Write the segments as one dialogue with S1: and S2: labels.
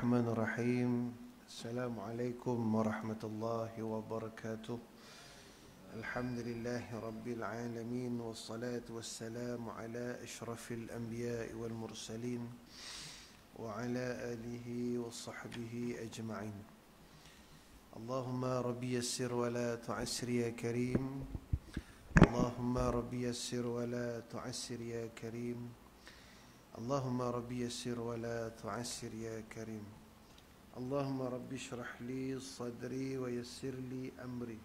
S1: الرحمن الرحيم. السلام عليكم ورحمة الله وبركاته. الحمد لله رب العالمين، والصلاة والسلام على أشرف الأنبياء والمرسلين وعلى آله وصحبه أجمعين. اللهم ربي يسر ولا تعسر يا كريم. اللهم ربي يسر ولا تعسر يا كريم. اللهم ربي يسر ولا تعسر يا كريم. اللهم ربي اشرح لي صدري ويسر لي أمري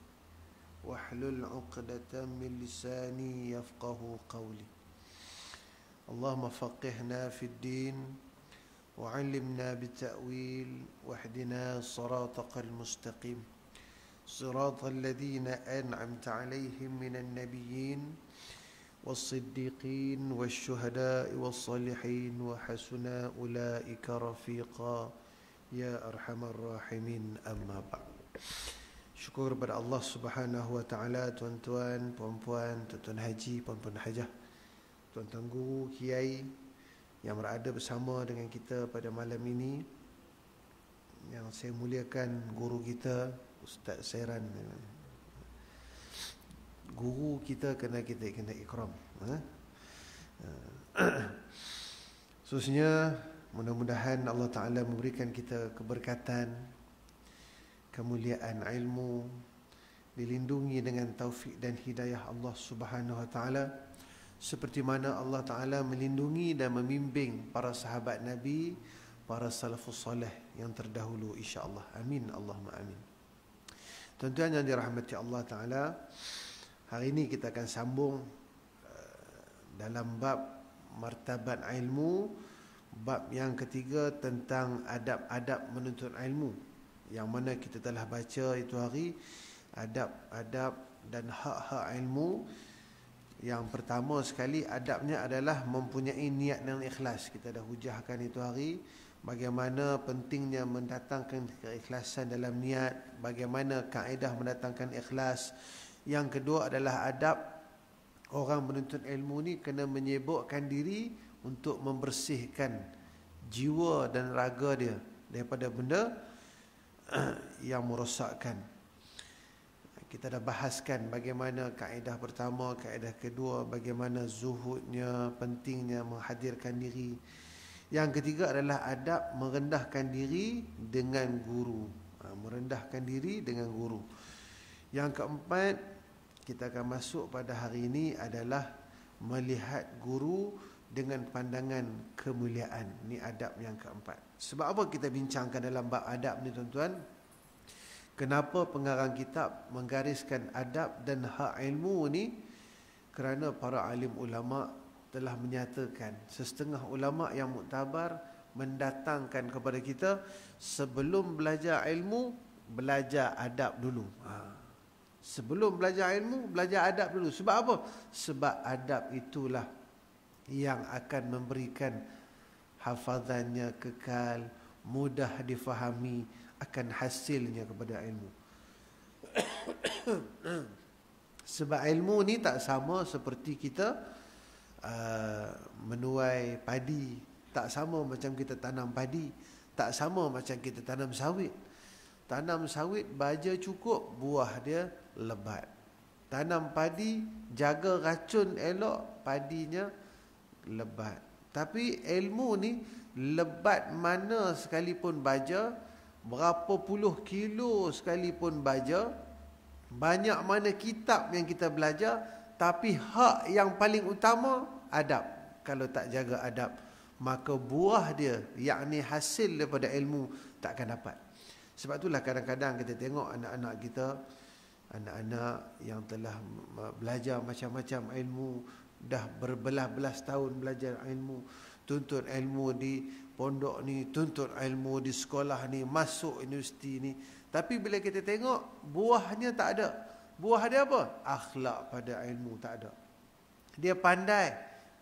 S1: واحلل عقدة من لساني يفقه قولي. اللهم فقهنا في الدين وعلمنا بالتأويل واهدنا صراطك المستقيم، صراط الذين أنعمت عليهم من النبيين والصديقين والشهداء والصالحين وحسن أولئك رفيقا يا أرحم الراحمين. أما بعد. Syukur kepada Allah Subhanahu wa taala, tuan-tuan, puan-puan, tuan-tuan haji, puan-puan hajah, tuan-tuan guru, kiai yang berada bersama dengan kita pada malam ini. Yang saya muliakan guru kita Ustaz Sairan. Guru kita kena ikram. Khususnya mudah-mudahan Allah Ta'ala memberikan kita keberkatan, kemuliaan ilmu, dilindungi dengan taufik dan hidayah Allah Subhanahu Wa Ta'ala, seperti mana Allah Ta'ala melindungi dan membimbing para sahabat Nabi, para salafus salih yang terdahulu, insya-Allah. Amin, Allahumma amin. Tuan-tuan yang dirahmati Allah Ta'ala, hari ini kita akan sambung dalam bab martabat ilmu, bab yang ketiga tentang adab-adab menuntut ilmu, yang mana kita telah baca itu hari adab-adab dan hak-hak ilmu. Yang pertama sekali adabnya adalah mempunyai niat dan ikhlas. Kita dah hujahkan itu hari bagaimana pentingnya mendatangkan keikhlasan dalam niat, bagaimana kaedah mendatangkan ikhlas. Yang kedua adalah adab orang menuntut ilmu ni kena menyibukkan diri untuk membersihkan jiwa dan raga dia daripada benda yang merosakkan. Kita dah bahaskan bagaimana kaedah pertama, kaedah kedua, bagaimana zuhudnya, pentingnya menghadirkan diri. Yang ketiga adalah adab merendahkan diri dengan guru. Merendahkan diri dengan guru. Yang keempat, kita akan masuk pada hari ini adalah melihat guru dengan pandangan kemuliaan. Ini adab yang keempat. Sebab apa kita bincangkan dalam bab adab ni, tuan-tuan? Kenapa pengarang kitab menggariskan adab dan hak ilmu ni? Kerana para alim ulama telah menyatakan, setengah ulama yang muktabar mendatangkan kepada kita, sebelum belajar ilmu, belajar adab dulu. Sebelum belajar ilmu, belajar adab dulu. Sebab apa? Sebab adab itulah yang akan memberikan hafazannya kekal, mudah difahami, akan hasilnya kepada ilmu. Sebab ilmu ni tak sama seperti kita menuai padi, tak sama macam kita tanam padi, tak sama macam kita tanam sawit. Tanam sawit baja cukup, buah dia lebat. Tanam padi, jaga racun elok, padinya lebat. Tapi ilmu ni, lebat mana sekalipun baja, berapa puluh kilo sekalipun baja, banyak mana kitab yang kita belajar, tapi hak yang paling utama adab. Kalau tak jaga adab, maka buah dia, yakni hasil daripada ilmu, tak akan dapat. Sebab itulah kadang-kadang kita tengok anak-anak kita, anak-anak yang telah belajar macam-macam ilmu, dah berbelas-belas tahun belajar ilmu, tuntut ilmu di pondok ni, tuntut ilmu di sekolah ni, masuk universiti ni, tapi bila kita tengok buahnya tak ada. Buah dia apa? Akhlak pada ilmu tak ada. Dia pandai,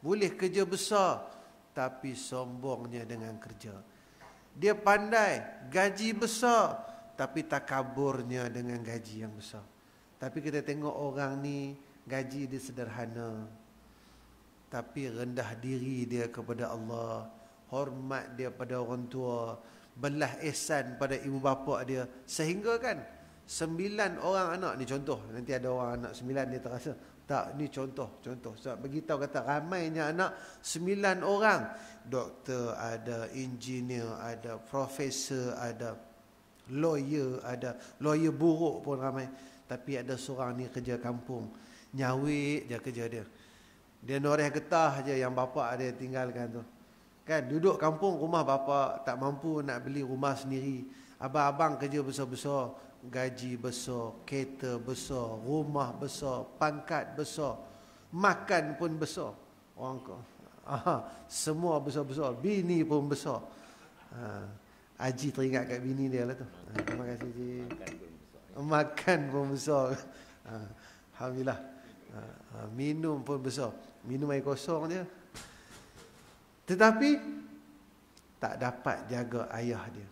S1: boleh kerja besar, tapi sombongnya dengan kerja. Dia pandai, gaji besar, tapi takaburnya dengan gaji yang besar. Tapi kita tengok orang ni, gaji dia sederhana, tapi rendah diri dia kepada Allah, hormat dia pada orang tua, belah ihsan pada ibu bapa dia, sehingga kan 9 orang anak ni contoh. Nanti ada orang anak 9 dia terasa tak, ni contoh. Sebab beritahu kata ramainya anak 9 orang. Doktor ada, engineer ada, profesor ada, lawyer ada, lawyer buruk pun ramai. Tapi ada seorang ni kerja kampung, nyawik je kerja dia. Dia noreh getah je yang bapa dia tinggalkan tu. Kan duduk kampung, rumah bapa tak mampu nak beli rumah sendiri. Abang-abang kerja besar-besar, gaji besar, kereta besar, rumah besar, pangkat besar, makan pun besar. Orang semua besar-besar, bini pun besar. Haji teringat kat bini dia lah tu. Terima kasih Haji. Makan pun besar. Alhamdulillah. Minum pun besar. Minum air kosong je. Tetapi tak dapat jaga ayah dia.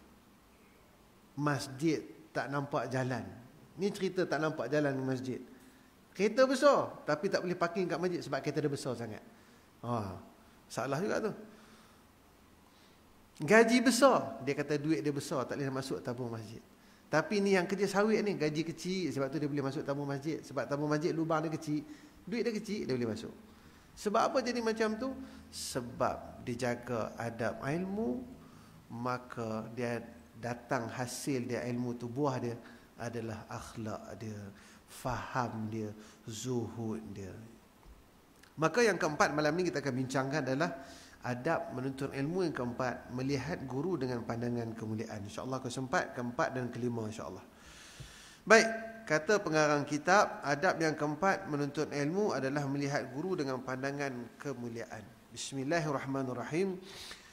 S1: Masjid tak nampak jalan. Ni cerita tak nampak jalan ke masjid. Kereta besar tapi tak boleh parking kat masjid sebab kereta dia besar sangat. Salah juga tu. Gaji besar, dia kata duit dia besar, tak boleh masuk tabung masjid. Tapi ni yang kerja sawit ni, gaji kecil, sebab tu dia boleh masuk tabung masjid. Sebab tabung masjid lubang dia kecil, duit dia kecil, dia boleh masuk. Sebab apa jadi macam tu? Sebab dia jaga adab ilmu, maka dia datang hasil dia ilmu tu, buah dia adalah akhlak dia, faham dia, zuhud dia. Maka yang keempat malam ni kita akan bincangkan adalah adab menuntut ilmu. Yang keempat, melihat guru dengan pandangan kemuliaan. InsyaAllah keempat dan kelima insyaAllah. Baik, kata pengarang kitab, adab yang keempat menuntut ilmu adalah melihat guru dengan pandangan kemuliaan. Bismillahirrahmanirrahim.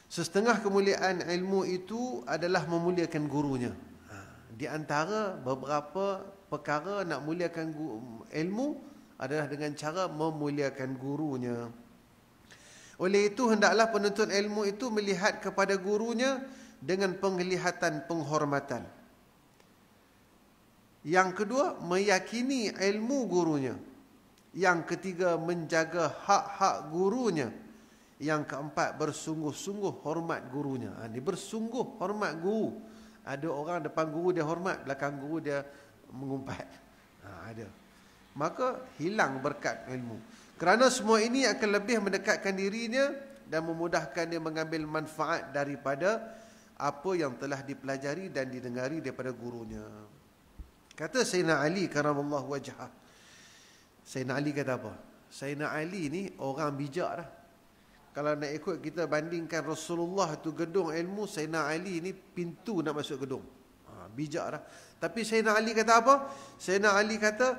S1: Setengah kemuliaan ilmu itu adalah memuliakan gurunya. Di antara beberapa perkara nak muliakan ilmu adalah dengan cara memuliakan gurunya. Oleh itu, hendaklah penuntut ilmu itu melihat kepada gurunya dengan penglihatan penghormatan. Yang kedua, meyakini ilmu gurunya. Yang ketiga, menjaga hak-hak gurunya. Yang keempat, bersungguh-sungguh hormat gurunya. Dia bersungguh hormat guru. Ada orang depan guru dia hormat, belakang guru dia mengumpat. Ada. Maka hilang berkat ilmu. Kerana semua ini akan lebih mendekatkan dirinya dan memudahkan dia mengambil manfaat daripada apa yang telah dipelajari dan didengari daripada gurunya. Kata Sayyidina Ali karamallahu wajhah. Sayyidina Ali kata apa? Sayyidina Ali ni orang bijak dah. Kalau nak ikut kita bandingkan Rasulullah tu gedung ilmu, Sayyidina Ali ni pintu nak masuk gedung. Bijak dah. Tapi Sayyidina Ali kata apa? Sayyidina Ali kata,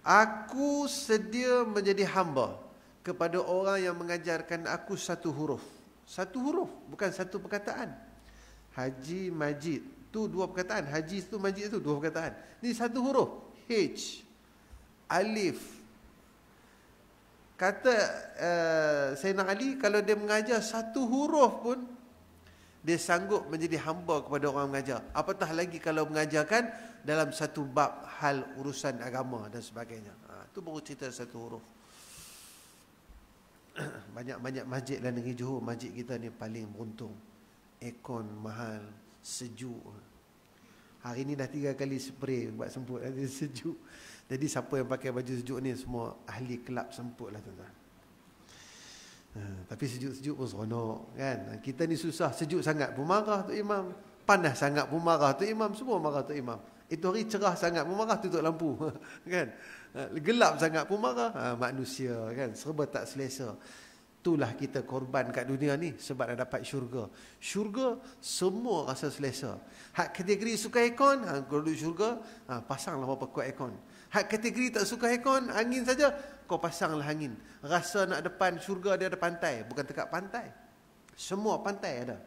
S1: aku sedia menjadi hamba kepada orang yang mengajarkan aku satu huruf. Satu huruf, bukan satu perkataan. Haji, Majid, tu dua perkataan. Haji tu, Majid tu dua perkataan. Ni satu huruf. H, alif. Kata Sayyidina Ali, kalau dia mengajar satu huruf pun, dia sanggup menjadi hamba kepada orang mengajar. Apatah lagi kalau mengajarkan dalam satu bab hal urusan agama dan sebagainya. Itu baru cerita satu huruf. Banyak-banyak masjid dalam negeri Johor, masjid kita ni paling beruntung. Aircon mahal, sejuk. Hari ni dah 3 kali spray buat semput, jadi sejuk. Jadi siapa yang pakai baju sejuk ni semua ahli kelab semput lah tuan-tuan. Tapi sejuk-sejuk pun seronok kan. Kita ni susah, sejuk sangat pun marah tu imam, panas sangat pun marah tu imam, semua marah tu imam. Itu hari cerah sangat pun marah, tutup lampu kan. Gelap sangat pun marah. Manusia kan, serba tak selesa. Itulah kita korban kat dunia ni sebab nak dapat syurga. Syurga semua rasa selesa. Hak kategori suka aircon, kalau duduk syurga, pasanglah berapa kuat aircon. Hak kategori tak suka aircon, angin saja, kau pasanglah angin. Rasa nak depan syurga dia ada pantai, bukan dekat pantai. Semua pantai ada.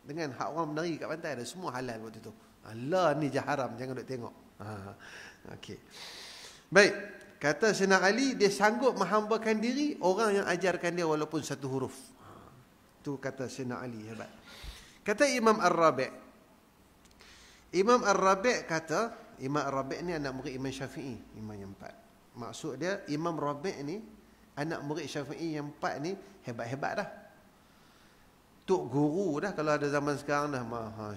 S1: Dengan hak orang menari kat pantai ada, semua halal waktu tu. Allah ni je haram, jangan duk tengok. Okey. Baik, kata Sayyidina Ali, dia sanggup menghambakan diri orang yang ajarkan dia walaupun satu huruf. Tu kata Sayyidina Ali, hebat. Kata Imam Ar-Rabi'. Imam Ar-Rabi' kata, Imam Ar-Rabi' ni anak murid Imam Syafi'i, imam yang 4. Maksud dia, Imam Rabi' ni anak murid Syafi'i yang 4 ni hebat-hebat dah. tok guru dah kalau ada zaman sekarang dah.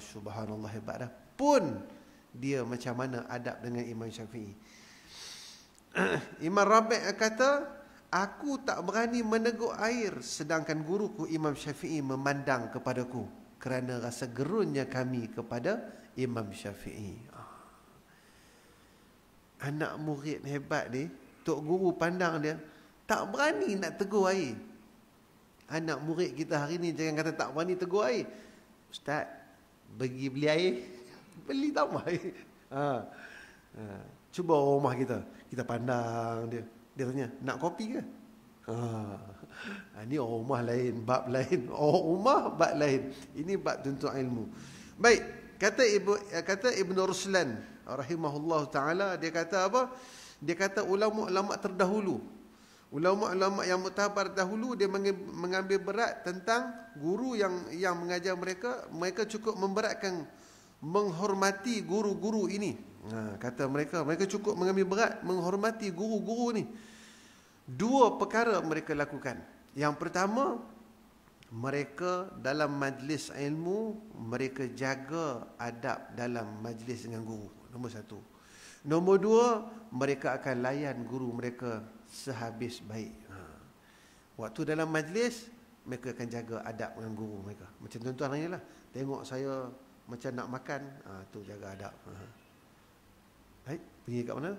S1: Subhanallah, hebat dah. Pun dia macam mana adab dengan Imam Syafi'i. Imam Rabi' kata, aku tak berani menegur air sedangkan guruku Imam Syafi'i memandang kepadaku kerana rasa gerunnya kami kepada Imam Syafi'i. Anak murid hebat ni, tok guru pandang dia, tak berani nak tegur air. Anak murid kita hari ni jangan kata tak berani tegur air. Ustaz, pergi beli air, beli tambah air. Cuba rumah kita pandang dia. Dia tanya, nak kopi ke? Ini rumah lain, bab lain. Rumah, bab lain. Ini bab tuntut ilmu. Baik, kata Ibn Ruslan rahimahullah ta'ala, dia kata apa? Dia kata ulama-ulama terdahulu, ulama-ulama yang muktabar dahulu, dia mengambil berat tentang guru yang mengajar mereka. Mereka cukup memberatkan menghormati guru-guru ini. Kata mereka cukup mengambil berat menghormati guru-guru ni. Dua perkara mereka lakukan. Yang pertama, mereka dalam majlis ilmu, mereka jaga adab dalam majlis dengan guru. Nombor satu. Nombor dua, mereka akan layan guru mereka sehabis baik. Waktu dalam majlis, mereka akan jaga adab dengan guru mereka. Macam tuan-tuan hari ni lah, tengok saya macam nak makan, tu jaga adab. Baik, pergi kat mana?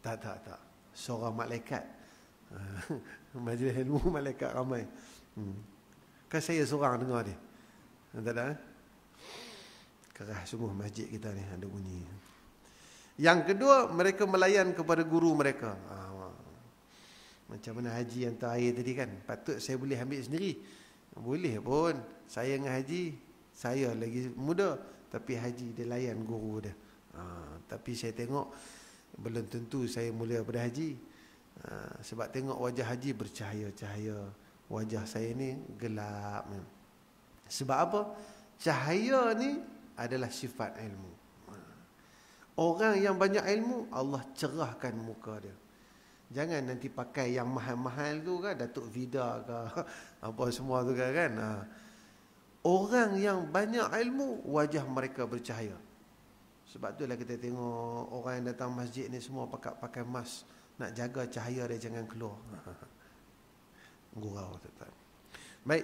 S1: Tak. Seorang malaikat. Majlis ilmu malaikat ramai. Kan saya seorang dengar dia. Tak ada? Keras sungguh masjid kita ni ada bunyi. Yang kedua, mereka melayan kepada guru mereka. Macam mana haji yang air tadi kan. Patut saya boleh ambil sendiri. Boleh pun. Saya dengan haji, saya lagi muda. Tapi haji dia layan guru dia. Tapi saya tengok, belum tentu saya mulia daripada haji. Sebab tengok wajah haji bercahaya-cahaya. Wajah saya ni gelap. Sebab apa? Cahaya ni adalah sifat ilmu. Orang yang banyak ilmu, Allah cerahkan muka dia. Jangan nanti pakai yang mahal-mahal tu kan, Datuk Vida ke apa semua tu kan. Orang yang banyak ilmu, wajah mereka bercahaya. Sebab itulah kita tengok orang yang datang masjid ni semua pakai mask, nak jaga cahaya dia jangan keluar. Gurau tuan. Baik,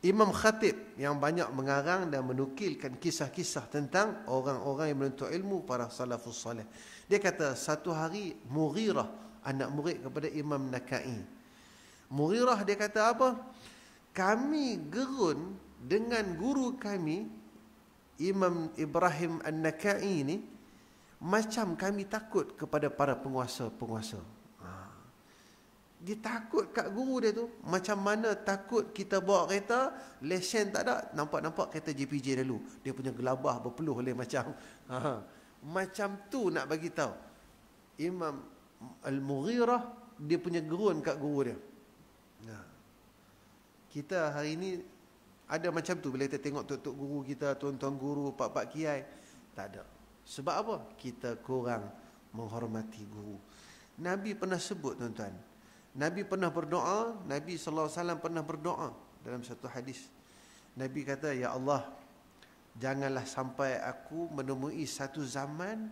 S1: Imam Khatib yang banyak mengarang dan menukilkan kisah-kisah tentang orang-orang yang menuntut ilmu, para salafus salih. Dia kata satu hari Mughirah, anak murid kepada Imam Nakai. Mughirah dia kata apa? Kami gerun dengan guru kami Imam Ibrahim An-Nakai ni macam kami takut kepada para penguasa-penguasa. Dia takut kat guru dia tu. Macam mana takut kita bawa kereta, lesen tak ada, nampak-nampak kereta JPJ dulu. Dia punya gelabah berpeluh oleh macam. Macam tu nak bagi tahu. Imam Al-Mughirah, dia punya gerun kat guru dia. Kita hari ni ada macam tu bila kita tengok tok-tok guru kita, tuan-tuan guru, pak-pak kiai. Tak ada. Sebab apa? Kita kurang menghormati guru. Nabi pernah sebut tuan-tuan. Nabi pernah berdoa, Nabi SAW pernah berdoa dalam satu hadis. Nabi kata, ya Allah, janganlah sampai aku menemui satu zaman,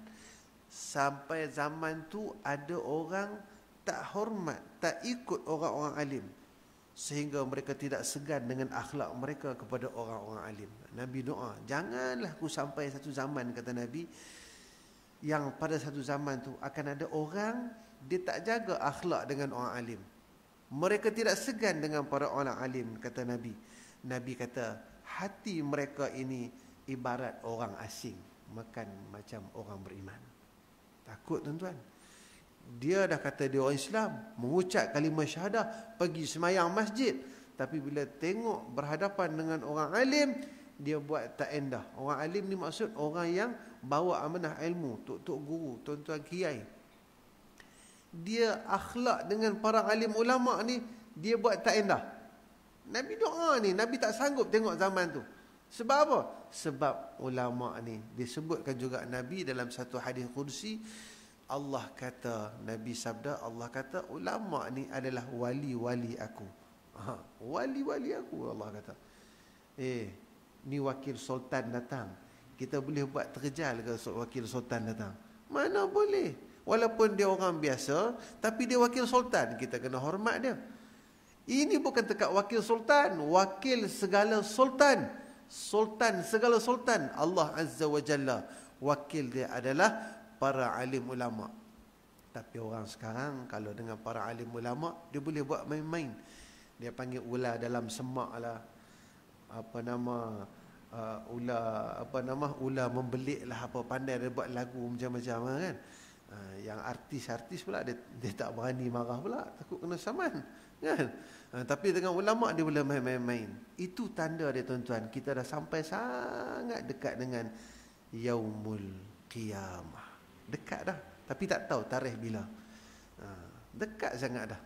S1: sampai zaman tu ada orang tak hormat, tak ikut orang-orang alim, sehingga mereka tidak segan dengan akhlak mereka kepada orang-orang alim. Nabi doa, janganlah aku sampai satu zaman, kata Nabi, yang pada satu zaman tu akan ada orang dia tak jaga akhlak dengan orang alim. Mereka tidak segan dengan para orang alim, kata Nabi. Nabi kata, hati mereka ini ibarat orang asing, makan macam orang beriman. Takut tuan-tuan. Dia dah kata dia orang Islam, mengucap kalimah syahadah, pergi semayang masjid, tapi bila tengok berhadapan dengan orang alim, dia buat tak endah. Orang alim ni maksud orang yang bawa amanah ilmu, tok-tok guru, tuan-tuan kiai. Dia akhlak dengan para alim ulama ni, dia buat tak endah. Nabi doa ni, Nabi tak sanggup tengok zaman tu. Sebab apa? Sebab ulama ni, disebutkan juga Nabi dalam satu hadis qudsi, Allah kata, Nabi sabda, Allah kata ulama ni adalah wali-wali aku. Wali-wali aku, Allah kata. Ni wakil sultan datang. Kita boleh buat terjal ke wakil sultan datang? Mana boleh. Walaupun dia orang biasa, tapi dia wakil sultan, kita kena hormat dia. Ini bukan dekat wakil sultan, wakil segala sultan. Sultan segala sultan, Allah Azza wa Jalla. Wakil dia adalah para alim ulama. Tapi orang sekarang kalau dengan para alim ulama, dia boleh buat main-main. Dia panggil ular dalam semak lah. Ular membelik lah, apa pandai dia buat lagu macam-macam kan. Yang artis-artis pula dia tak berani marah pula, takut kena saman kan. Tapi dengan ulama dia boleh main-main. Itu tanda dia tuan-tuan, kita dah sampai sangat dekat dengan Yaumul Qiyamah. Dekat dah, tapi tak tahu tarikh bila. Dekat sangat dah.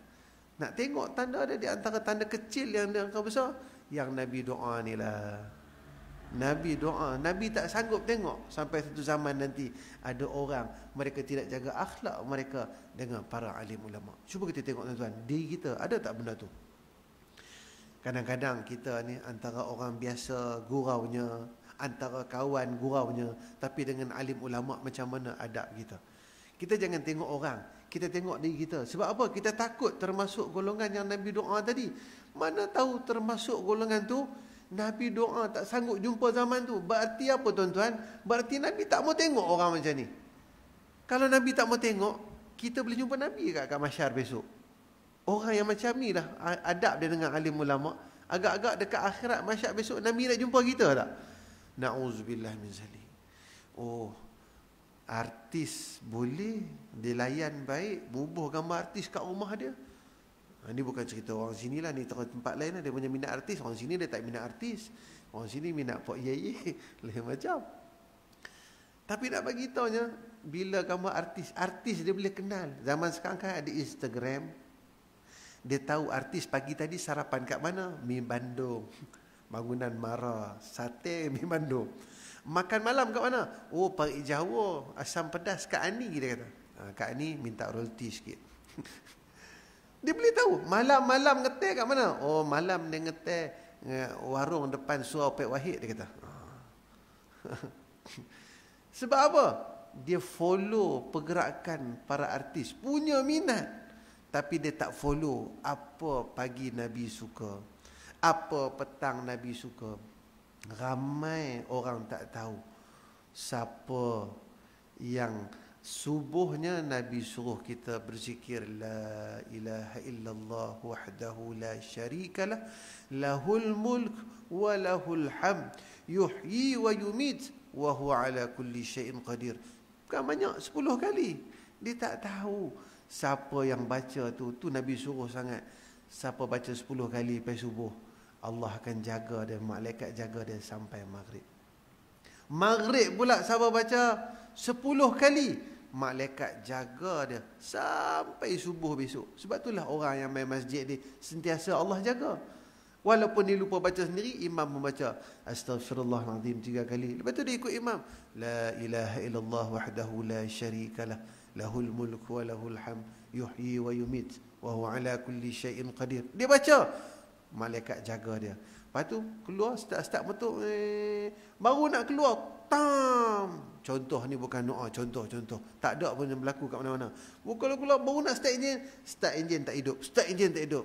S1: Nak tengok tanda dia, di antara tanda kecil yang dia angka besar, yang Nabi doa ni lah. Nabi doa, Nabi tak sanggup tengok sampai satu zaman nanti ada orang mereka tidak jaga akhlak mereka dengan para alim ulama. Cuba kita tengok tuan-tuan, diri kita ada tak benda tu? Kadang-kadang kita ni antara orang biasa guraunya, antara kawan guraunya, tapi dengan alim ulama macam mana adab kita. Kita jangan tengok orang, kita tengok diri kita. Sebab apa? Kita takut termasuk golongan yang Nabi doa tadi. Mana tahu termasuk golongan tu, Nabi doa tak sanggup jumpa zaman tu. Berarti apa tuan-tuan? Berarti Nabi tak mau tengok orang macam ni. Kalau Nabi tak mau tengok, kita boleh jumpa Nabi kat mahsyar besok. Orang yang macam ni lah adab dia dengan alim ulama. Agak-agak dekat akhirat mahsyar besok, Nabi nak jumpa kita tak? Na'udzubillah min zalik. Artis boleh dilayan baik, bubuh gambar artis kat rumah dia. Ini bukan cerita orang sini lah, ni tempat lain lah. Dia punya minat artis, orang sini dia tak minat artis. Orang sini minat Pok Ye, lain macam. Tapi nak bagi taunya, bila gambar artis dia boleh kenal. Zaman sekarang kan ada Instagram. Dia tahu artis pagi tadi sarapan kat mana? Mi Bandung. Bangunan Mara, sate Mi Bandung. Makan malam kat mana? Parik Jawa, asam pedas Kak Ani, dia kata. Kak Ani minta roti sikit. Dia boleh tahu malam-malam ngeteh kat mana. Malam dia ngeteh warung depan Surau Pek Wahid, dia kata. Sebab apa? Dia follow pergerakan para artis, punya minat. Tapi dia tak follow apa pagi Nabi suka, apa petang Nabi suka. Ramai orang tak tahu siapa yang subuhnya Nabi suruh kita berzikir la ilaha illallah wahdahu la syarikalah lahul mulk wa lahul hamd yuhyi wa yumit wa huwa ala kulli syai'in qadir. Bukan banyak, 10 kali. Dia tak tahu siapa yang baca tu Nabi suruh sangat. Siapa baca 10 kali lepas subuh, Allah akan jaga dia, malaikat jaga dia sampai maghrib. Maghrib pula siapa baca 10 kali, malaikat jaga dia sampai subuh besok. Sebab itulah orang yang main masjid ni sentiasa Allah jaga. Walaupun dia lupa baca sendiri, imam membaca Astaghfirullahaladzim 3 kali. Lepas tu dia ikut imam. La ilaha illallah wahdahu la syarikalah lahul mulk wa lahul hamd yuhyi wa yumit wa huwa ala kulli syai'in qadir. Dia baca, malaikat jaga dia. Lepas tu keluar start motor, baru nak keluar, tam. Contoh ni bukan doa, contoh. Tak ada pun yang berlaku kat mana-mana. Kalau keluar baru nak start enjin tak hidup.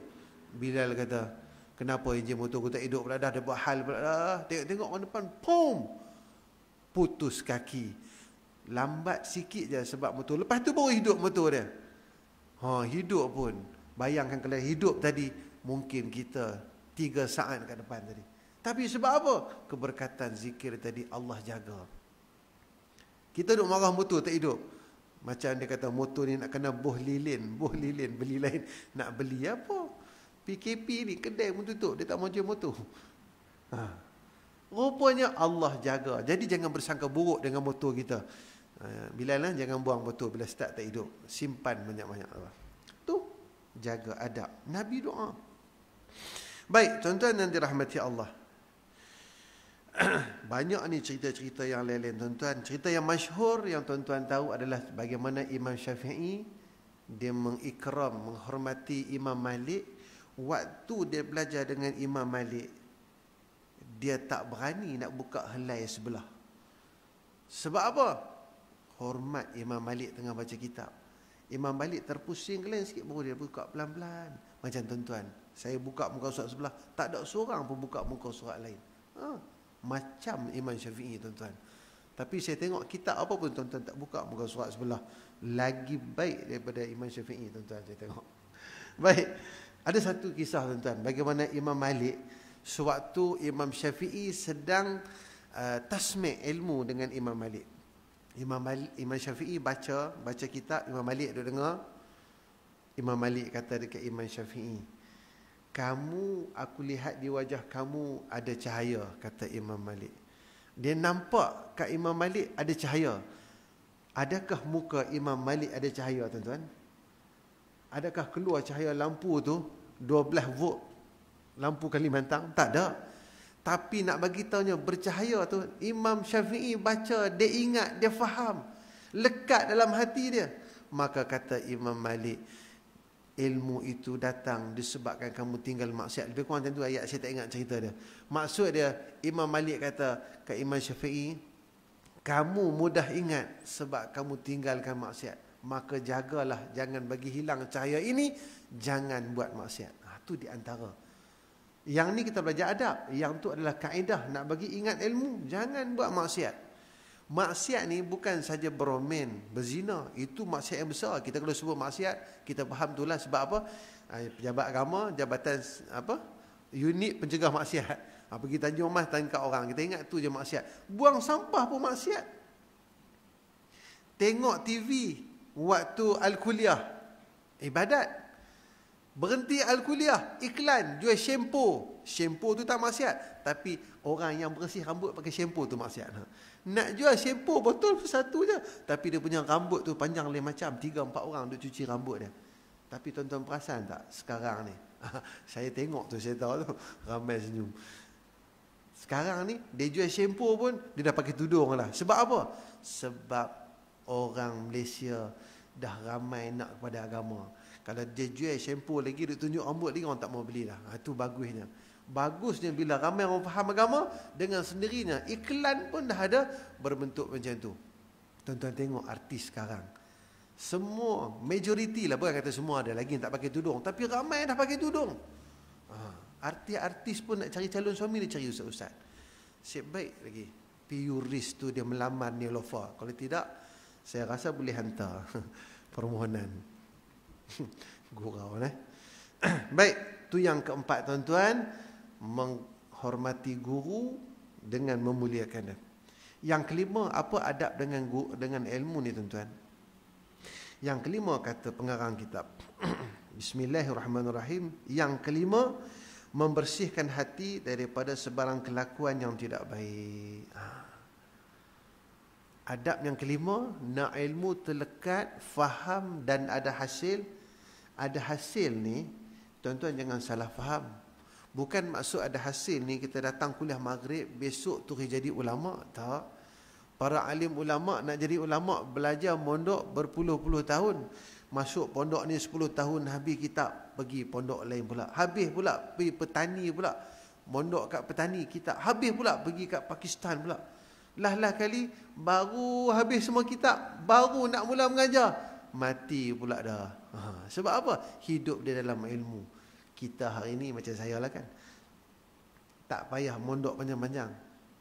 S1: Bilal kata, kenapa enjin motor aku tak hidup pula dah? Dia buat hal pula dah. Tengok orang depan, pum, putus kaki. Lambat sikit je sebab motor. Lepas tu baru hidup motor dia. Hidup pun. Bayangkan kalau hidup tadi, mungkin kita 3 saat kat depan tadi. Tapi sebab apa? Keberkatan zikir tadi Allah jaga. Kita duk marah motor tak hidup. Macam dia kata motor ni nak kena boh lilin, beli lain. Nak beli apa? PKP ni kedai pun tutup, dia tak mau jual motor. Rupanya Allah jaga. Jadi jangan bersangka buruk dengan motor kita. Bila lah jangan buang motor bila start tak hidup. Simpan banyak-banyak. Tu jaga adab. Nabi doa. Baik, tuan-tuan yang dirahmati Allah. Banyak ni cerita-cerita yang lain-lain tuan-tuan. Cerita yang masyhur yang tuan-tuan tahu adalah bagaimana Imam Syafi'i dia mengikram, menghormati Imam Malik waktu dia belajar dengan Imam Malik, dia tak berani nak buka helai sebelah. Sebab apa? Hormat Imam Malik tengah baca kitab. Imam Malik terpusing kalian sikit baru dia buka pelan-pelan. Macam tuan-tuan, saya buka muka surat sebelah, tak ada seorang pun buka muka surat lain. Macam Imam Syafi'i tuan-tuan. Tapi saya tengok kitab apa pun tuan-tuan tak buka muka surat sebelah. Lagi baik daripada Imam Syafi'i tuan-tuan, saya tengok. Baik, ada satu kisah tuan-tuan, bagaimana Imam Malik sewaktu Imam Syafi'i sedang tasmi' ilmu dengan Imam Malik. Imam Syafi'i baca kitab, Imam Malik duduk dengar. Imam Malik kata dekat Imam Syafi'i, "Kamu, aku lihat di wajah kamu ada cahaya," kata Imam Malik. Dia nampak kat Imam Malik ada cahaya. Adakah muka Imam Malik ada cahaya tuan-tuan? Adakah keluar cahaya lampu tu 12 volt lampu Kalimantan? Tak ada. Tapi nak bagi tahunya bercahaya tu, Imam Syafi'i baca, dia ingat, dia faham, lekat dalam hati dia. Maka kata Imam Malik, ilmu itu datang disebabkan kamu tinggal maksiat. Lebih kurang macam tu ayat, saya tak ingat cerita dia. Maksud dia, Imam Malik kata ke Imam Syafi'i, kamu mudah ingat sebab kamu tinggalkan maksiat. Maka jagalah, jangan bagi hilang cahaya ini, jangan buat maksiat. Itu di antara. Yang ni kita belajar adab. Yang tu adalah kaedah nak bagi ingat ilmu, jangan buat maksiat. Maksiat ni bukan saja beromen, berzina. Itu maksiat yang besar. Kita kalau sebut maksiat, kita faham itulah sebab apa? Pejabat agama, jabatan unit pencegah maksiat. Pergi Tanjung Mas tangkap orang, kita ingat tu je maksiat. Buang sampah pun maksiat. Tengok TV waktu al-kuliah, ibadat. Berhenti al-kuliah, iklan jual shampoo. Shampoo tu tak maksiat, tapi orang yang bersih rambut pakai shampoo tu maksiat. Nak jual shampoo botol satu je, tapi dia punya rambut tu panjang lain macam, 3-4 orang duk cuci rambut dia. Tapi tuan-tuan perasan tak sekarang ni? Saya tengok tu, saya tahu tu ramai senyum. Sekarang ni dia jual shampoo pun dia dah pakai tudung lah. Sebab apa? Sebab orang Malaysia dah ramai nak kepada agama. Kalau dia jual shampoo lagi, dia tunjuk rambut lagi, orang tak mau beli dah. Itu bagusnya. Bagusnya bila ramai orang faham agama, dengan sendirinya iklan pun dah ada berbentuk macam tu. Tuan-tuan tengok artis sekarang. Semua, majoriti lah, bukan kata semua, ada lagi yang tak pakai tudung. Tapi ramai dah pakai tudung. Artis pun nak cari calon suami, dia cari ustaz-ustaz. Siap baik lagi. Piuris tu dia melamar Nilofa. Kalau tidak, saya rasa boleh hantar permohonan. Gurau Baik, tu yang keempat tuan-tuan, menghormati guru dengan memuliakan dia. Yang kelima, apa adab dengan ilmu ni tuan-tuan? Yang kelima kata pengarang kitab Bismillahirrahmanirrahim, yang kelima, membersihkan hati daripada sebarang kelakuan yang tidak baik. Adab yang kelima, nak ilmu terlekat, faham dan ada hasil. Ada hasil ni, tuan-tuan jangan salah faham. Bukan maksud ada hasil ni kita datang kuliah maghrib, besok tu jadi ulama'. Tak. Para alim ulama' nak jadi ulama' belajar mondok berpuluh-puluh tahun. Masuk pondok ni 10 tahun habis kitab, pergi pondok lain pula. Habis pula pergi petani pula. Mondok kat petani kitab. Habis pula pergi kat Pakistan pula. Lah kali baru habis semua kitab, baru nak mula mengajar, mati pula dah. Sebab apa? Hidup dia dalam ilmu. Kita hari ni macam saya lah kan, tak payah mondok panjang-panjang,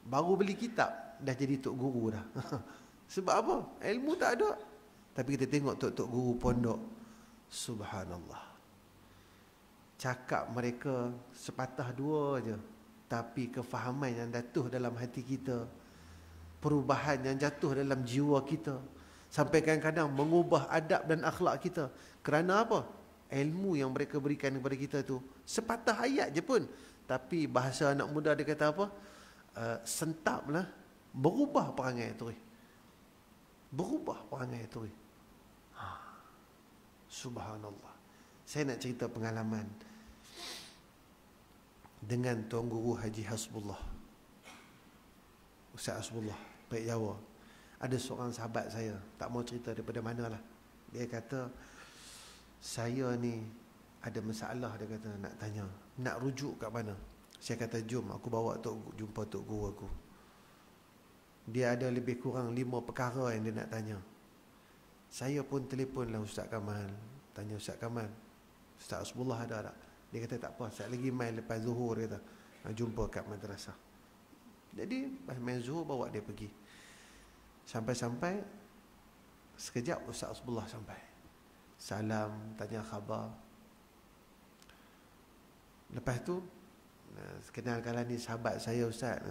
S1: baru beli kitab dah jadi tok guru dah. Sebab apa? Ilmu tak ada. Tapi kita tengok tok-tok guru pondok, subhanallah, cakap mereka sepatah dua je, tapi kefahaman yang jatuh dalam hati kita, perubahan yang jatuh dalam jiwa kita, sampai kadang-kadang mengubah adab dan akhlak kita. Kerana apa? Ilmu yang mereka berikan kepada kita tu sepatah ayat je pun, tapi bahasa anak muda dia kata apa? Sentap lah, berubah perangai tu. Berubah perangai tu. Subhanallah. Saya nak cerita pengalaman dengan Tuan Guru Haji Hasbullah, Ustaz Hasbullah, Baik Jawa. Ada seorang sahabat saya, tak mau cerita daripada mana lah. Dia kata, saya ni ada masalah, dia kata nak tanya, nak rujuk kat mana? Saya kata jom aku bawa tok jumpa tok guru aku. Dia ada lebih kurang 5 perkara yang dia nak tanya. Saya pun telefonlah Ustaz Kamal, tanya Ustaz Kamal, Ustaz Hasbullah ada tak? Dia kata tak apa, sekejap lagi main lepas zuhur, dia kata jumpa kat madrasah. Jadi main zuhur bawa dia pergi. Sampai-sampai sekejap Ustaz Hasbullah sampai. Salam, tanya khabar. Lepas tu kenalkanlah ni sahabat saya Ustaz.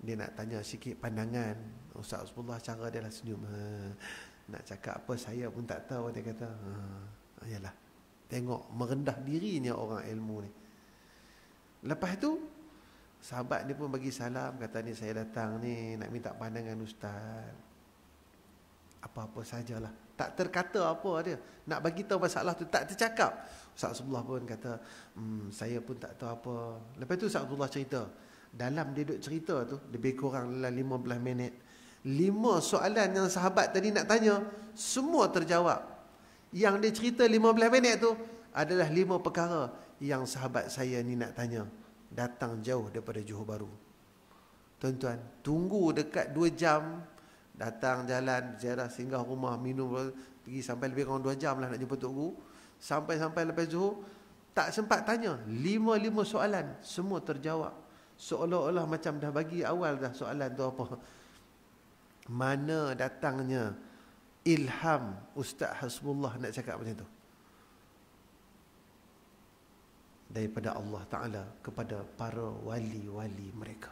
S1: Dia nak tanya sikit pandangan. Ustaz Hasbullah cara dia lah senyum. Nak cakap apa saya pun tak tahu, dia kata. Yalah. Tengok merendah dirinya orang ilmu ni. Lepas tu sahabat dia pun bagi salam, kata ni saya datang ni nak minta pandangan Ustaz. Apa-apa sajalah. Tak terkata apa dia. Nak bagi tahu masalah tu tak tercakap. Ustaz Hasbullah pun kata, saya pun tak tahu apa. Lepas tu Ustaz Hasbullah cerita. Dalam dia duduk cerita tu, lebih kurang dalam 15 minit. 5 soalan yang sahabat tadi nak tanya, semua terjawab. Yang dia cerita 15 minit tu adalah 5 perkara yang sahabat saya ni nak tanya. Datang jauh daripada Johor Bahru. Tuan-tuan, tunggu dekat 2 jam. Datang jalan, ziarah, singgah rumah, minum, pergi sampai lebih kurang 2 jam lah nak jumpa Tok Guru. Sampai lepas Johor, tak sempat tanya. 5 soalan, semua terjawab. Seolah-olah macam dah bagi awal dah soalan tu apa. Mana datangnya ilham Ustaz Hasbullah nak cakap macam tu? Daripada Allah Ta'ala kepada para wali-wali mereka.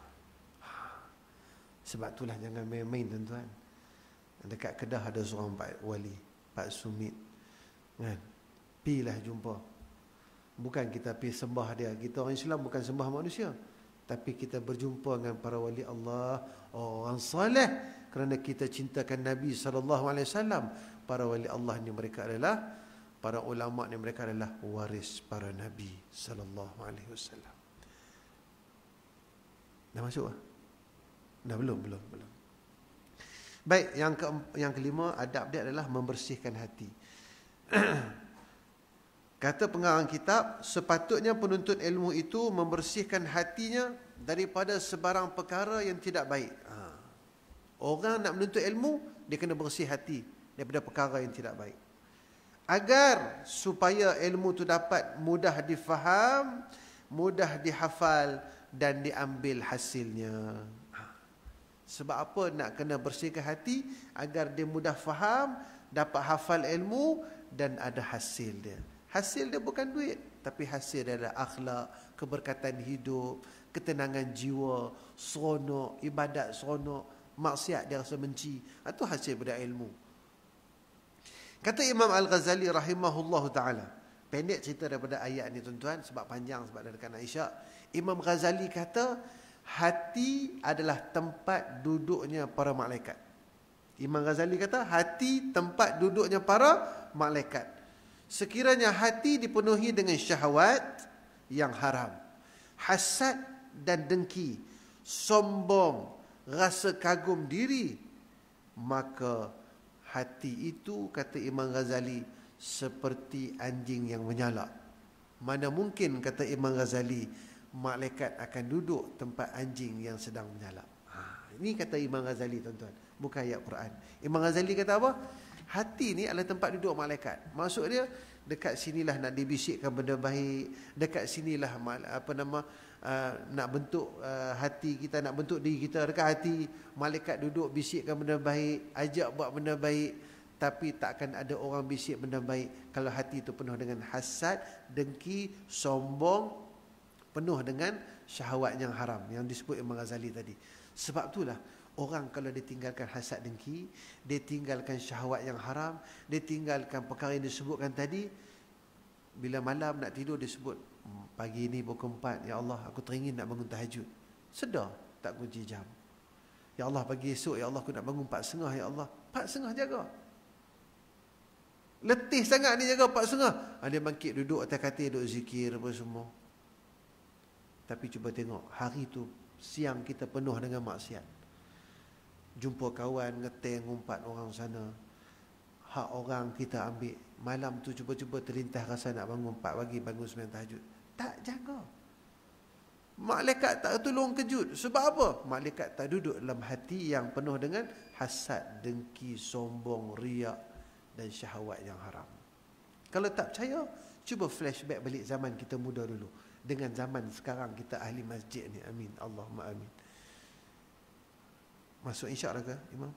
S1: Sebab itulah jangan main-main tuan-tuan. Dekat Kedah ada seorang Pak Wali, Pak Sumit. Kan? Pilah jumpa. Bukan kita pergi sembah dia. Kita orang Islam bukan sembah manusia. Tapi kita berjumpa dengan para wali Allah, orang saleh, kerana kita cintakan Nabi SAW. Para wali Allah ni mereka adalah, para ulama ni mereka adalah waris para Nabi SAW. Dah masuk lah? Dah belum. Baik, yang kelima, adab dia adalah membersihkan hati. Kata pengarang kitab, sepatutnya penuntut ilmu itu membersihkan hatinya daripada sebarang perkara yang tidak baik. Orang nak menuntut ilmu, dia kena bersih hati daripada perkara yang tidak baik. Agar supaya ilmu itu dapat mudah difaham, mudah dihafal dan diambil hasilnya. Sebab apa nak kena bersihkan hati? Agar dia mudah faham, dapat hafal ilmu dan ada hasil dia. Hasil dia bukan duit, tapi hasil dia adalah akhlak, keberkatan hidup, ketenangan jiwa, seronok, ibadat seronok, maksiat dia rasa benci. Itu hasil daripada ilmu. Kata Imam Al-Ghazali rahimahullahu ta'ala, pendek cerita daripada ayat ni tuan-tuan, sebab panjang, sebab dah dekat nak isyak. Imam Ghazali kata, hati adalah tempat duduknya para malaikat. Imam Ghazali kata, hati tempat duduknya para malaikat. Sekiranya hati dipenuhi dengan syahwat yang haram, hasad dan dengki, sombong, rasa kagum diri, maka hati itu, kata Imam Ghazali, seperti anjing yang menyalak. Mana mungkin, kata Imam Ghazali, malaikat akan duduk tempat anjing yang sedang menyalak. Ini kata Imam Ghazali tuan-tuan, bukan ayat Quran. Imam Ghazali kata apa? Hati ni adalah tempat duduk malaikat. Maksud dia, dekat sinilah nak dibisikkan benda baik, dekat sinilah nak bentuk hati kita, nak bentuk diri kita. Dekat hati malaikat duduk bisikkan benda baik, ajak buat benda baik. Tapi takkan ada orang bisik benda baik kalau hati itu penuh dengan hasad, dengki, sombong, penuh dengan syahwat yang haram yang disebut Imam Ghazali tadi. Sebab itulah orang kalau dia tinggalkan hasad dengki, dia tinggalkan syahwat yang haram, dia tinggalkan perkara yang disebutkan tadi, bila malam nak tidur dia sebut, pagi ni pukul 4, ya Allah aku teringin nak bangun tahajud. Sedar tak kunci jam. Ya Allah pagi esok, ya Allah aku nak bangun 4.30, ya Allah. 4.30 jaga. Letih sangat ni jaga 4.30. Dia bangkit duduk atas katil, duduk zikir apa semua. Tapi cuba tengok, hari tu siang kita penuh dengan maksiat. Jumpa kawan, ngeteng, ngumpat orang sana. hak orang kita ambil. Malam tu cuba-cuba terlintas rasa nak bangun 4 pagi, bangun 9 tahajud. Tak jaga. Malaikat tak tolong kejut. Sebab apa? Malaikat tak duduk dalam hati yang penuh dengan hasad, dengki, sombong, riak dan syahwat yang haram. Kalau tak percaya, cuba flashback balik zaman kita muda dulu dengan zaman sekarang kita ahli masjid ni. Amin. Allahumma amin. Masuk insya Allah ke, Imam?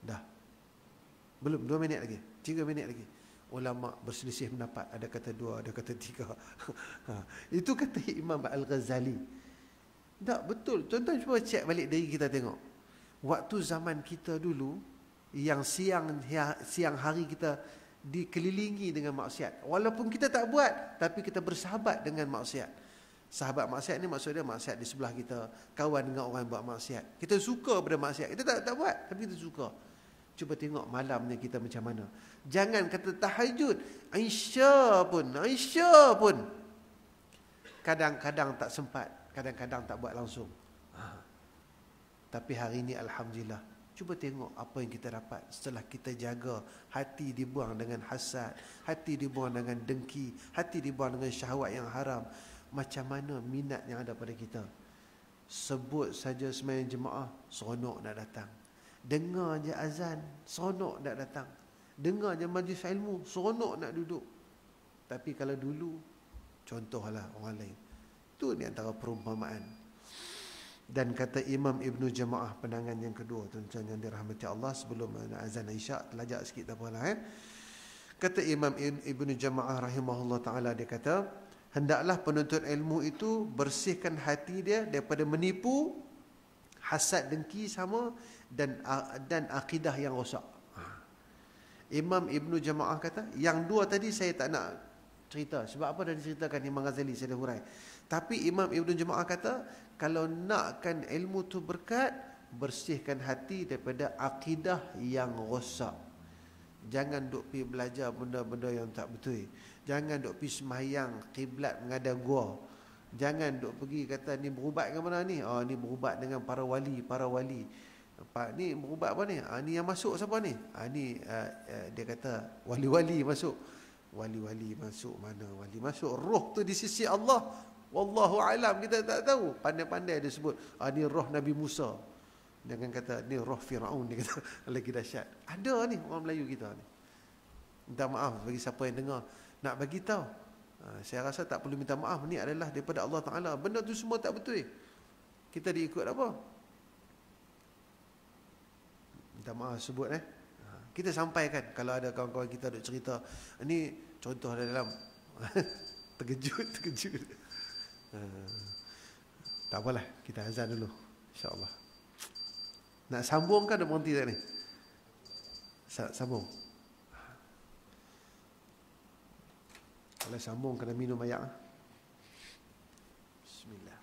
S1: Dah. Belum, 2 minit lagi. 3 minit lagi. Ulama berselisih pendapat. Ada kata 2, ada kata 3. Itu kata Imam Al-Ghazali. Tak, betul. Tuan-tuan cuba cek balik diri kita tengok. Waktu zaman kita dulu, yang siang hari kita dikelilingi dengan maksiat. Walaupun kita tak buat, tapi kita bersahabat dengan maksiat. Sahabat maksiat ni maksudnya maksiat di sebelah kita, kawan dengan orang yang buat maksiat. Kita suka pada maksiat. Kita tak buat, tapi kita suka. Cuba tengok malamnya kita macam mana. Jangan kata tahajud, Aisyah pun kadang-kadang tak sempat, kadang-kadang tak buat langsung. Tapi hari ini alhamdulillah, cuba tengok apa yang kita dapat setelah kita jaga hati dibuang dengan hasad, hati dibuang dengan dengki, hati dibuang dengan syahwat yang haram. Macam mana minat yang ada pada kita. Sebut saja sembahyang jemaah, seronok nak datang. Dengar je azan, seronok nak datang. Dengar je majlis ilmu, seronok nak duduk. Tapi kalau dulu, contohlah orang lain. Itu ni antara perumpamaan. Dan kata Imam Ibnu Jamaah, penangan yang kedua, tuan-tuan yang dirahmati Allah, sebelum azan Isyak, telajak sikit tak apalah. Kata Imam Ibnu Jamaah rahimahullah ta'ala, dia kata, hendaklah penuntut ilmu itu bersihkan hati dia daripada menipu, hasad, dengki sama, dan akidah yang rosak. Imam Ibnu Jamaah kata, yang 2 tadi saya tak nak cerita. Sebab apa dah diceritakan Imam Ghazali, saya dah hurai. Tapi Imam Ibnu Jamaah kata, kalau nakkan ilmu tu berkat, bersihkan hati daripada akidah yang rosak. Jangan duk pergi belajar benda-benda yang tak betul. Jangan duk pergi sembahyang kiblat menghadap gua. Jangan duk pergi kata ni berubat ke mana ni? Ni berubat dengan para wali. Ni berubat apa ni? Ni yang masuk siapa ni? Dia kata wali-wali masuk. Wali-wali masuk mana? Wali masuk. Roh tu di sisi Allah. Wallahu alam, kita tak tahu. Pandai-pandai dia sebut, ni roh Nabi Musa. Jangan kata ni roh Firaun, dia kata lagi dahsyat. Ada ni orang Melayu kita ni. Minta maaf bagi siapa yang dengar. Nak bagi tahu. Saya rasa tak perlu minta maaf, ni adalah daripada Allah Taala. Benda tu semua tak betul. Kita diikut apa? Minta maaf sebut kita sampaikan. Kalau ada kawan-kawan kita duk cerita, ni contoh dalam terkejut. Tak apalah, kita azan dulu, insya-Allah. Nak sambung ke ada berhenti tak ni? Sambung. Kalau sambung kena minum air. Bismillah.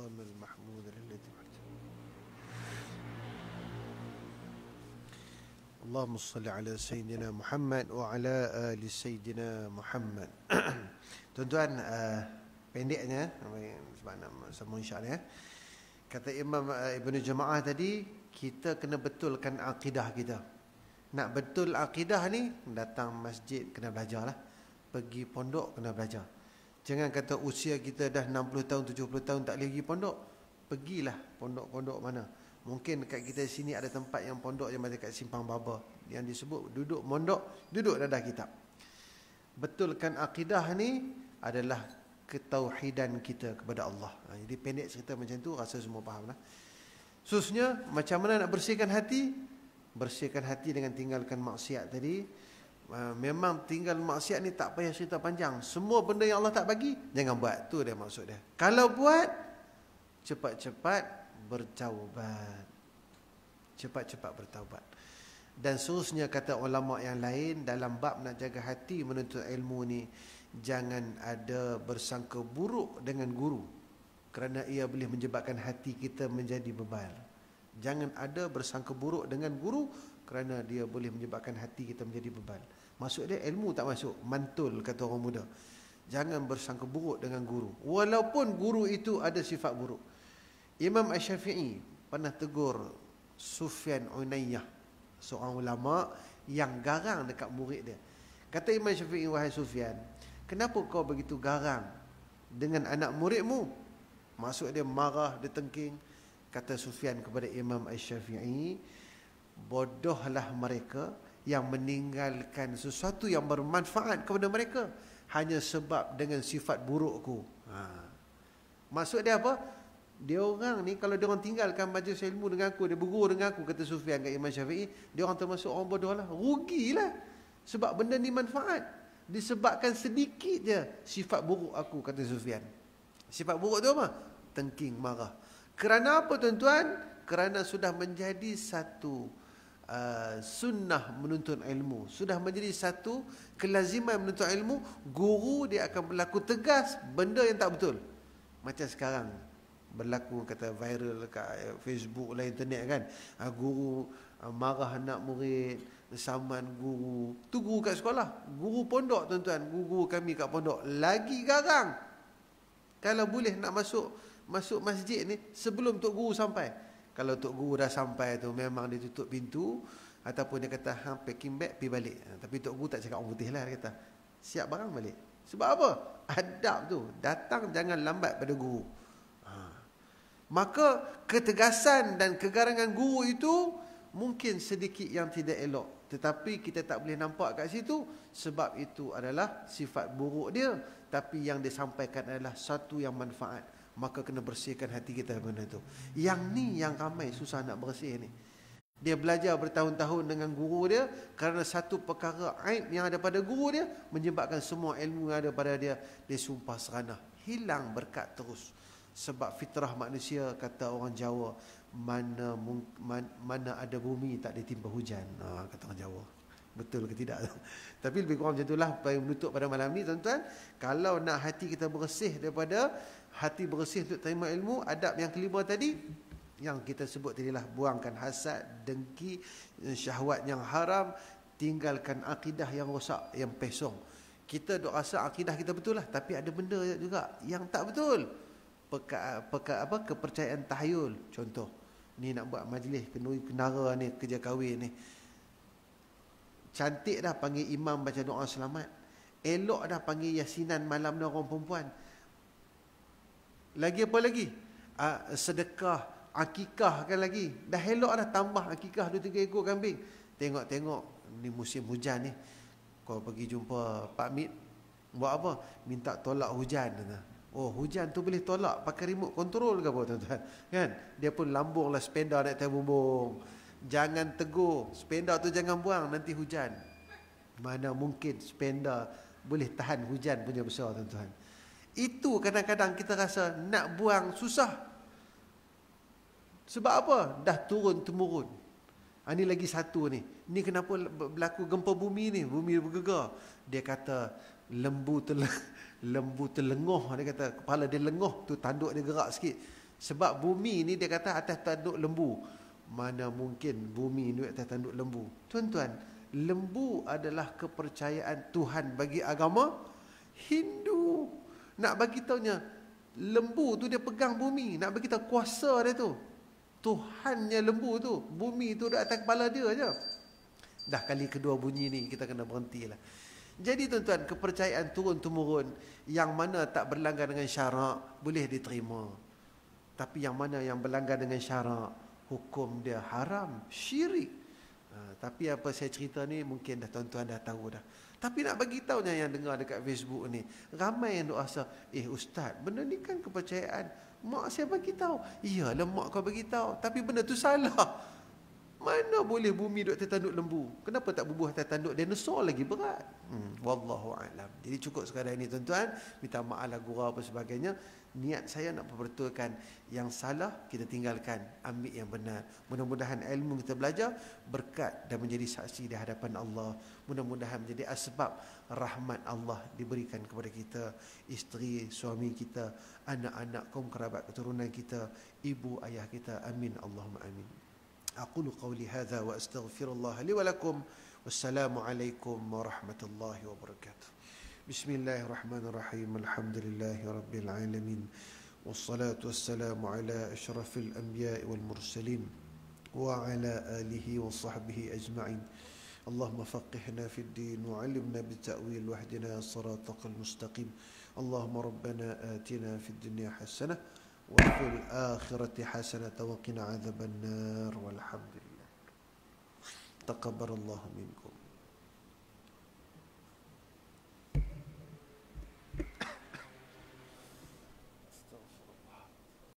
S1: maqamil mahmud alladhi Allahumma salli ala Sayyidina Muhammad wa ala ali Sayyidina Muhammad. Tuan-tuan, pendeknya sebab nak sambung insya-Allah ya. Kata Imam Ibn Jamaah tadi, kita kena betulkan akidah kita. Nak betul akidah ni, datang masjid kena belajar lah. Pergi pondok kena belajar. Jangan kata usia kita dah 60 tahun, 70 tahun tak boleh pergi pondok. Pergilah pondok-pondok mana. Mungkin dekat kita sini ada tempat yang pondok yang macam kat Simpang Baba, yang disebut duduk mondok, duduk dadah kitab. Betulkan akidah ni adalah ketauhidan kita kepada Allah. Jadi pendek cerita macam tu, rasa semua faham lah. Khususnya macam mana nak bersihkan hati? Bersihkan hati dengan tinggalkan maksiat tadi. Memang tinggal maksiat ni tak payah cerita panjang. Semua benda yang Allah tak bagi, jangan buat. Tu dia maksud dia. Kalau buat, cepat-cepat bertaubat. Cepat-cepat bertaubat. Dan seterusnya kata ulama yang lain, dalam bab nak jaga hati menuntut ilmu ni, jangan ada bersangka buruk dengan guru, kerana ia boleh menyebabkan hati kita menjadi bebal. Jangan ada bersangka buruk dengan guru, kerana dia boleh menyebabkan hati kita menjadi bebal. Maksud dia ilmu tak masuk, mantul kata orang muda. Jangan bersangka buruk dengan guru, walaupun guru itu ada sifat buruk. Imam Asy-Syafi'i pernah tegur Sufyan Unayyah, seorang ulama yang garang dekat murid dia. Kata Imam Syafi'i, wahai Sufyan, kenapa kau begitu garang dengan anak muridmu? Maksud dia marah, dia tengking. Kata Sufyan kepada Imam Asy-Syafi'i, bodohlah mereka yang meninggalkan sesuatu yang bermanfaat kepada mereka hanya sebab dengan sifat burukku. Maksud dia apa? Dia orang ni kalau dia orang tinggalkan majlis ilmu dengan aku, dia berguru dengan aku, kata Sufyan kat Imam Syafi'i, dia orang termasuk orang bodoh lah. Rugilah. Sebab benda ni manfaat. Disebabkan sedikit je sifat buruk aku, kata Sufyan. Sifat buruk tu apa? Tengking, marah. Kerana apa tuan-tuan? Kerana sudah menjadi satu sunnah menuntut ilmu. Sudah menjadi satu kelaziman menuntut ilmu. Guru dia akan berlaku tegas benda yang tak betul. Macam sekarang berlaku kata viral kat Facebook lah, internet kan. Guru marah anak murid, saman guru. Tu guru kat sekolah. Guru pondok tuan-tuan, guru kami kat pondok lagi garang. Kalau boleh nak masuk masjid ni sebelum tok guru sampai. Kalau tok guru dah sampai tu memang dia tutup pintu, ataupun dia kata hang packing bag pergi balik. Tapi tok guru tak cakap orang putih lah, dia kata siap barang balik. Sebab apa? Adab tu, datang jangan lambat pada guru. Maka ketegasan dan kegarangan guru itu mungkin sedikit yang tidak elok, tetapi kita tak boleh nampak kat situ, sebab itu adalah sifat buruk dia, tapi yang disampaikan adalah satu yang manfaat. Maka kena bersihkan hati kita benda tu. Yang ni yang ramai susah nak bersih ni. Dia belajar bertahun-tahun dengan guru dia, kerana satu perkara aib yang ada pada guru dia menyebabkan semua ilmu yang ada pada dia sumpah serana, hilang berkat terus. Sebab fitrah manusia, kata orang Jawa, mana ada bumi tak ditimpa hujan. Kata orang Jawa. Betul ke tidak? Tapi lebih kurang macam itulah menutup pada malam ni tuan-tuan. Kalau nak hati kita bersih, daripada hati bersih untuk terima ilmu, adab yang kelima tadi yang kita sebut tadi lah, buangkan hasad, dengki, syahwat yang haram, tinggalkan akidah yang rosak, yang pesong. Kita duk rasa akidah kita betul lah, tapi ada benda juga yang tak betul. Kepercayaan tahayul. Contoh, ni nak buat majlis kenara ni, kerja kahwin ni, cantik dah panggil imam baca doa selamat, elok dah panggil yasinan malam ni orang perempuan. Lagi apa lagi? Sedekah, akikah kan lagi. Dah elok dah, tambah akikah 2-3 ekor kambing. Tengok ni musim hujan ni, kau pergi jumpa Pak Mit, buat apa? Minta tolak hujan. Oh, hujan tu boleh tolak pakai remote control ke apa tuan-tuan? Kan? Dia pun lambunglah spenda naik atas bumbung. Jangan tegur, spenda tu jangan buang, nanti hujan. Mana mungkin spenda boleh tahan hujan punya besar tuan-tuan. Itu kadang-kadang kita rasa nak buang susah. Sebab apa? Dah turun-temurun. Ini lagi satu ni. Ni kenapa berlaku gempa bumi ni? Bumi bergegar. Dia kata lembu terlengoh. Dia kata kepala dia lengoh tu, tanduk dia gerak sikit. Sebab bumi ni dia kata atas tanduk lembu. Mana mungkin bumi ni atas tanduk lembu? Tuan-tuan, lembu adalah kepercayaan Tuhan bagi agama Hindu. Nak bagi taunya, lembu tu dia pegang bumi. Nak bagi tahu kuasa dia tu. Tuhannya lembu tu. Bumi tu dah atas kepala dia je. Dah kali kedua bunyi ni, kita kena berhentilah. Jadi tuan-tuan, kepercayaan turun-temurun yang mana tak berlanggar dengan syarak boleh diterima. Tapi yang mana yang berlanggar dengan syarak, hukum dia haram, syirik. Tapi apa saya cerita ni mungkin dah tuan-tuan dah tahu dah. Tapi nak bagi tahunya yang dengar dekat Facebook ni, ramai yang duk rasa, ustaz, benda ni kan kepercayaan. Mak saya bagi tahu. Iyalah mak kau bagi tahu, tapi benda tu salah. Mana boleh bumi duduk atas tanduk lembu? Kenapa tak bubuh atas tanduk dinosaur lagi berat? Wallahu a'lam. Jadi cukup sekadar ini tuan-tuan. Minta maaf lah gurau apa sebagainya. Niat saya nak perbetulkan yang salah kita tinggalkan, ambil yang benar. Mudah-mudahan ilmu kita belajar berkat dan menjadi saksi di hadapan Allah. Mudah-mudahan menjadi asbab rahmat Allah diberikan kepada kita, isteri, suami kita, anak-anak, kaum kerabat keturunan kita, ibu ayah kita. Amin Allahumma amin. أقول قولي هذا وأستغفر الله لي ولكم والسلام عليكم ورحمة الله وبركاته. بسم الله الرحمن الرحيم. الحمد لله رب العالمين والصلاة والسلام على أشرف الأنبياء والمرسلين وعلى آله وصحبه أجمعين. اللهم فقهنا في الدين وعلمنا بالتأويل واهدنا صراطك المستقيم. اللهم ربنا آتنا في الدنيا حسنة وفي الآخرة حسنة وقنا عذاب النار والحمد لله. تقبل الله منكم.